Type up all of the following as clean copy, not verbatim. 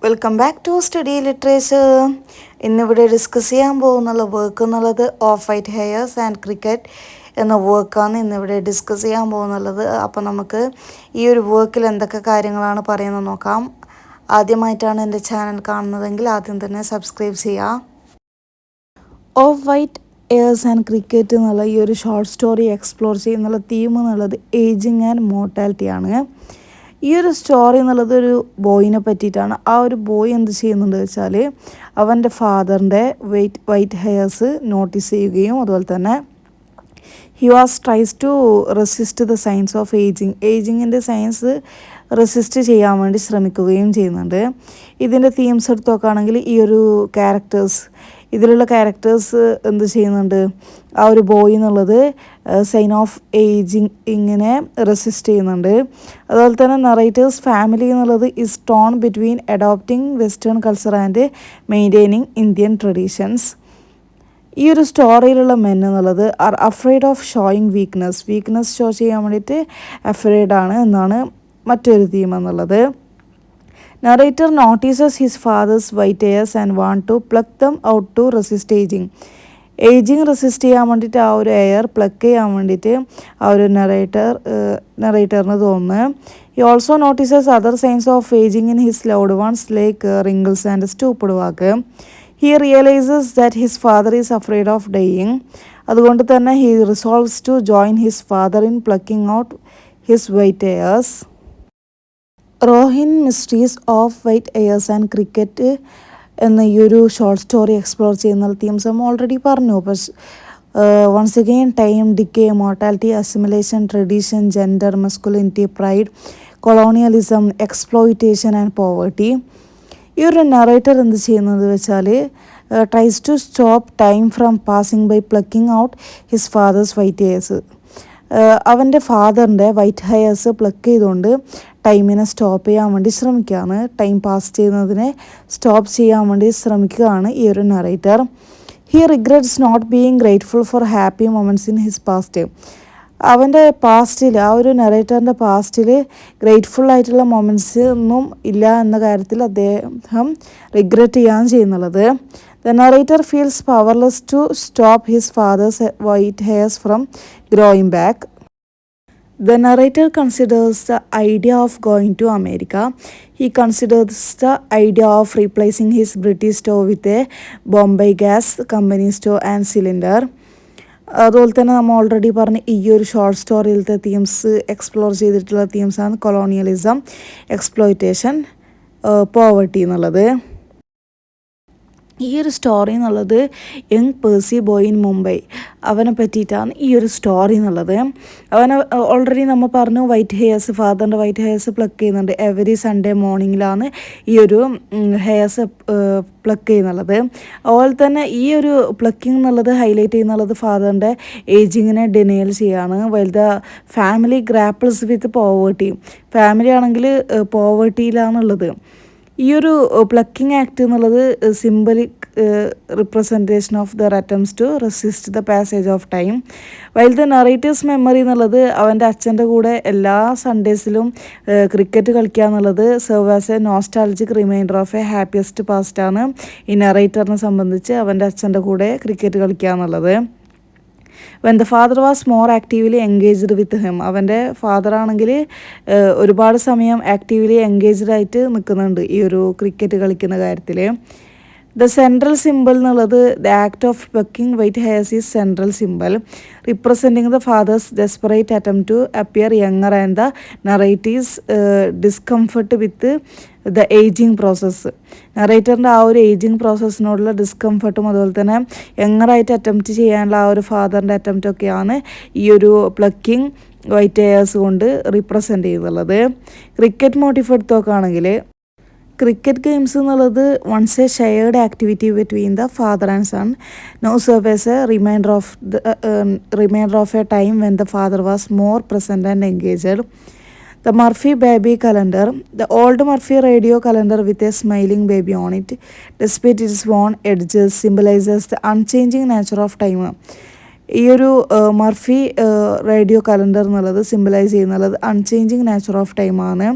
Welcome back to study literature. ഇന്നിവിടെ discuss ചെയ്യാൻ പോകുന്നുള്ള വർക്ക് എന്നുള്ളത് of white hairs and cricket എന്ന വർക്കാണ് ഇന്നിവിടെ ഡിസ്കസ് ചെയ്യാൻ പോകുന്നുള്ളത്. അപ്പോൾ നമുക്ക് ഈ ഒരു വർക്കിൽ എന്തൊക്കെ കാര്യങ്ങളാണ് പറയുന്നത് നോക്കാം. ആദ്യമായിട്ടാണ് എൻ്റെ ചാനൽ കാണുന്നതെങ്കിൽ ആദ്യം തന്നെ സബ്സ്ക്രൈബ് ചെയ്യുക. Of white hairs and cricket എന്നുള്ള ഈ ഒരു ഷോർട്ട് സ്റ്റോറി എക്സ്പ്ലോർ ചെയ്യുന്നുള്ള തീം എന്നുള്ളത് ഏജിങ് ആൻഡ് മോർട്ടാലിറ്റി ആണ്. ഈ ഒരു സ്റ്റോറി എന്നുള്ളത് ഒരു ബോയിനെ പറ്റിയിട്ടാണ്. ആ ഒരു ബോയ് എന്ത് ചെയ്യുന്നുണ്ട് വെച്ചാൽ അവൻ്റെ ഫാദറിൻ്റെ വൈറ്റ് ഹെയർസ് നോട്ടീസ് ചെയ്യുകയും അതുപോലെ തന്നെ he tries to resist the science of ഏജിങ്ങിൻ്റെ സയൻസ് റെസിസ്റ്റ് ചെയ്യാൻ വേണ്ടി ശ്രമിക്കുകയും ചെയ്യുന്നുണ്ട്. ഇതിൻ്റെ തീംസ് എടുത്ത് നോക്കുകയാണെങ്കിൽ ഈ ഒരു ഇതിലുള്ള ക്യാരക്ടേഴ്സ് എന്ത് ചെയ്യുന്നുണ്ട്, ആ ഒരു ബോയ് എന്നുള്ളത് സൈൻ ഓഫ് ഇങ്ങനെ റെസിസ്റ്റ് ചെയ്യുന്നുണ്ട്. അതുപോലെ തന്നെ നറേറ്റേഴ്സ് ഫാമിലി എന്നുള്ളത് is torn between adopting western culture and maintaining Indian traditions. ഈ ഒരു സ്റ്റോറിയിലുള്ള മെൻ എന്നുള്ളത് are afraid of showing weakness show ചെയ്യാൻ വേണ്ടിയിട്ട് അഫ്രൈഡ് ആണ് എന്നാണ് മറ്റൊരു തീം എന്നുള്ളത്. Narrator notices his father's white hairs and want to pluck them out to resist ageing resist ചെയ്യാൻ വേണ്ടിയിട്ട് ആ ഒരു എയർ പ്ലക്ക് ചെയ്യാൻ വേണ്ടിയിട്ട് ആ ഒരു നറേറ്ററിന് തോന്നുന്നു. He also notices other signs of aging in his loved ones like wrinkles and stooped walk. He realizes that his father is afraid of dying. അതുകൊണ്ട് തന്നെ he resolves to join his father in plucking out his white hairs. Rohin Mistry's of white hairs and cricket എന്ന ഈ ഒരു short story explore ചെയ്യുന്ന themes നമ്മൾ already പറഞ്ഞു. പക്ഷേ once again time, decay, mortality, assimilation, tradition, gender, masculinity, pride, colonialism, exploitation and poverty. ഈ ഒരു narrator എന്ത് ചെയ്യുന്നത് വെച്ചാൽ tries to stop time from passing by plucking out his father's white hairs. അവൻ്റെ ഫാദറിൻ്റെ വൈറ്റ് ഹെയർസ് പ്ലക്ക് ചെയ്തുകൊണ്ട് ടൈമിനെ stop ചെയ്യാൻ വേണ്ടി ശ്രമിക്കുകയാണ്. ടൈം പാസ് ചെയ്യുന്നതിനെ സ്റ്റോപ്പ് ചെയ്യാൻ വേണ്ടി ശ്രമിക്കുകയാണ് ഈ ഒരു narrator. He regrets not being grateful for happy moments in his past. അവൻ്റെ പാസ്റ്റിൽ, ആ ഒരു നറേറ്ററിൻ്റെ പാസ്റ്റിൽ ഗ്രേറ്റ്ഫുൾ ആയിട്ടുള്ള മൊമെൻറ്റ്സ് ഒന്നും ഇല്ല എന്ന കാര്യത്തിൽ അദ്ദേഹം റിഗ്രറ്റ് ചെയ്യാണ് ചെയ്യുന്നുള്ളത്. The narrator feels powerless to stop his father's white hairs from growing back. The narrator considers the idea of going to America. He considers the idea of replacing his British stove with a Bombay Gas Company stove and cylinder. അതുപോലെ തന്നെ നമ്മൾ already പറഞ്ഞ ഈ ഒരു short സ്റ്റോറിയിലത്തെ themes explore ചെയ്തിട്ടുള്ള തീംസാണ് colonialism, exploitation, poverty എന്നുള്ളത്. ഈ ഒരു സ്റ്റോറി എന്നുള്ളത് young Percy boy in Mumbai, അവനെ പറ്റിയിട്ടാണ് ഈ ഒരു സ്റ്റോറി എന്നുള്ളത്. അവനെ ഓൾറെഡി നമ്മൾ പറഞ്ഞു ഫാദറിൻ്റെ വൈറ്റ് ഹെയർസ് പ്ലക്ക് ചെയ്യുന്നുണ്ട്. എവറി സൺഡേ മോർണിംഗിലാണ് ഈ ഒരു ഹെയർസ് പ്ലക്ക് ചെയ്യുന്നുള്ളത്. അതുപോലെ തന്നെ ഈ ഒരു പ്ലക്കിംഗ് എന്നുള്ളത് ഹൈലൈറ്റ് ചെയ്യുന്നുള്ളത് ഫാദറിൻ്റെ ഏജിങ്ങിനെ ഡിനയൽ ചെയ്യാണ്. While the family grapples with poverty. Family ആണെങ്കിൽ പോവേർട്ടിയിലാണുള്ളത്. ഈ ഒരു പ്ലക്കിംഗ് ആക്ട് എന്നുള്ളത് symbolic representation of their attempts to resist the passage of time. While the narrator's memory എന്നുള്ളത് അവൻ്റെ അച്ഛൻ്റെ കൂടെ എല്ലാ സൺഡേസിലും ക്രിക്കറ്റ് കളിക്കുക എന്നുള്ളത് serve as a nostalgic reminder of a happiest പാസ്റ്റാണ് ഈ നറേറ്ററിനെ സംബന്ധിച്ച് അവൻ്റെ അച്ഛൻ്റെ കൂടെ ക്രിക്കറ്റ് കളിക്കുക എന്നുള്ളത്. When the father was more actively engaged with him. അവൻ്റെ ഫാദറാണെങ്കിൽ ഒരുപാട് സമയം ആക്റ്റീവ്ലി എൻഗേജ്ഡ് ആയിട്ട് നിൽക്കുന്നുണ്ട് ഈ ഒരു ക്രിക്കറ്റ് കളിക്കുന്ന കാര്യത്തിൽ. ദ സെൻട്രൽ സിമ്പിൾ എന്നുള്ളത് the act of plucking white hairs is central symbol representing the father's desperate attempt to appear younger and the narrative's discomfort with the aging process. നറേറ്ററിൻ്റെ ആ ഒരു ഏജിങ് പ്രോസസ്സിനോടുള്ള ഡിസ്കംഫർട്ടും അതുപോലെ തന്നെ യങ്ങറായിട്ട് അറ്റംപ്റ്റ് ചെയ്യാനുള്ള ആ ഒരു ഫാദറിൻ്റെ അറ്റംപ്റ്റൊക്കെയാണ് ഈ ഒരു പ്ലക്കിംഗ് വൈറ്റ് ഹെയർസ് കൊണ്ട് റീപ്രസെൻറ്റ് ചെയ്തുള്ളത്. ക്രിക്കറ്റ് മോട്ടീഫ് എടുത്ത് നോക്കുകയാണെങ്കിൽ ക്രിക്കറ്റ് ഗെയിംസ് എന്നുള്ളത് once a shared activity between the father and son, no serve as a reminder of a time when the father was more present and engaged. The Murphy baby calendar, the old Murphy radio calendar with a smiling baby on it, despite its worn edges, symbolizes the unchanging nature of time. ഈ ഒരു Murphy radio calendar എന്നുള്ളത് symbolise ചെയ്യുന്നുള്ളത് unchanging nature of ടൈമാണ്.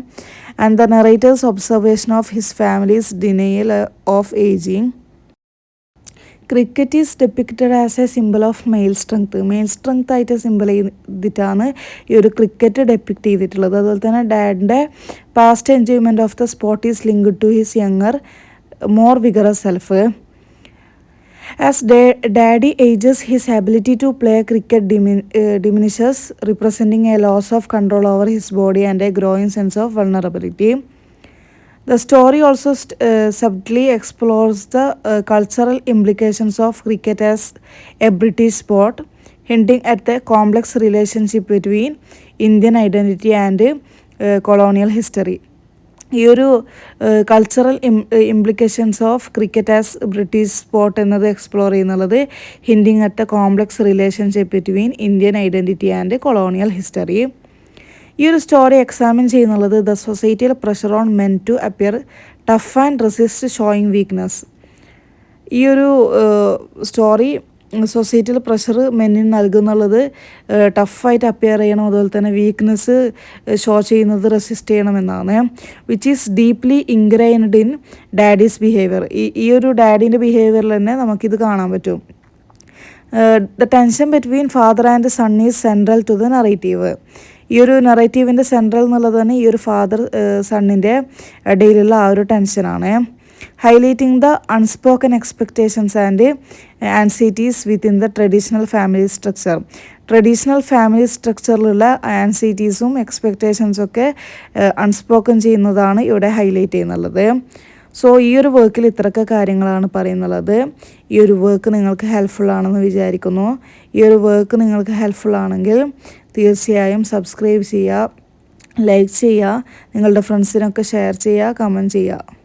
and the narrator's observation of his family's denial of aging. Cricket is depicted as a symbol of male strength ആയിട്ട് symbol ചെയ്തിട്ടാണ് ഈ ഒരു cricket depict ചെയ്തിട്ടുള്ളത്. അതുപോലെ തന്നെ ഡാഡിൻ്റെ past enjoyment of the sport is linked to his younger more vigorous self. As daddy ages, his ability to play cricket diminishes, representing a loss of control over his body and a growing sense of vulnerability. The story also subtly explores the cultural implications of cricket as a British sport, hinting at the complex relationship between Indian identity and colonial history. ഈ ഒരു cultural implications of cricket as British sport എന്നത് explore ചെയ്യുന്നുള്ളത് hinting at the complex relationship between Indian identity and colonial history. ഈ ഒരു story examine ചെയ്യുന്നുള്ളത് the societal pressure on men to appear tough and resist showing weakness. ഈ ഒരു story സൊസൈറ്റിയിൽ pressure മെന്നിന് നൽകുന്നുള്ളത് ടഫായിട്ട് appear ചെയ്യണം, അതുപോലെ തന്നെ വീക്ക്നെസ് ഷോ ചെയ്യുന്നത് റെസിസ്റ്റ് ചെയ്യണമെന്നാണ്. Which is deeply ingrained in daddy's behaviour. ഈ ഒരു ഡാഡീൻ്റെ ബിഹേവിയറിൽ തന്നെ നമുക്കിത് കാണാൻ പറ്റും. The tension between father and son is central to the narrative. ഈ ഒരു നറേറ്റീവിൻ്റെ സെൻട്രൽ എന്നുള്ളത് തന്നെ ഈ ഒരു ഫാദർ സണ്ണിൻ്റെ ഇടയിലുള്ള ആ ഒരു ടെൻഷനാണ്. highlighting the unspoken expectations and anxieties within the traditional family structure. Traditional family സ്ട്രക്ചറിലുള്ള ആൻസൈറ്റീസും എക്സ്പെക്റ്റേഷൻസും ഒക്കെ അൺസ്പോക്കൺ ചെയ്യുന്നതാണ് ഇവിടെ ഹൈലൈറ്റ് ചെയ്യുന്നുള്ളത്. സോ ഈ ഒരു വർക്കിൽ ഇത്രയൊക്കെ കാര്യങ്ങളാണ് പറയുന്നുള്ളത്. ഈ ഒരു വർക്ക് നിങ്ങൾക്ക് ഹെൽപ്ഫുൾ ആണെന്ന് വിചാരിക്കുന്നു. ഈ ഒരു വർക്ക് നിങ്ങൾക്ക് ഹെൽപ്ഫുൾ ആണെങ്കിൽ തീർച്ചയായും സബ്സ്ക്രൈബ് ചെയ്യുക, ലൈക്ക് ചെയ്യുക, നിങ്ങളുടെ ഫ്രണ്ട്സിനൊക്കെ ഷെയർ ചെയ്യുക, കമൻറ്റ് ചെയ്യുക.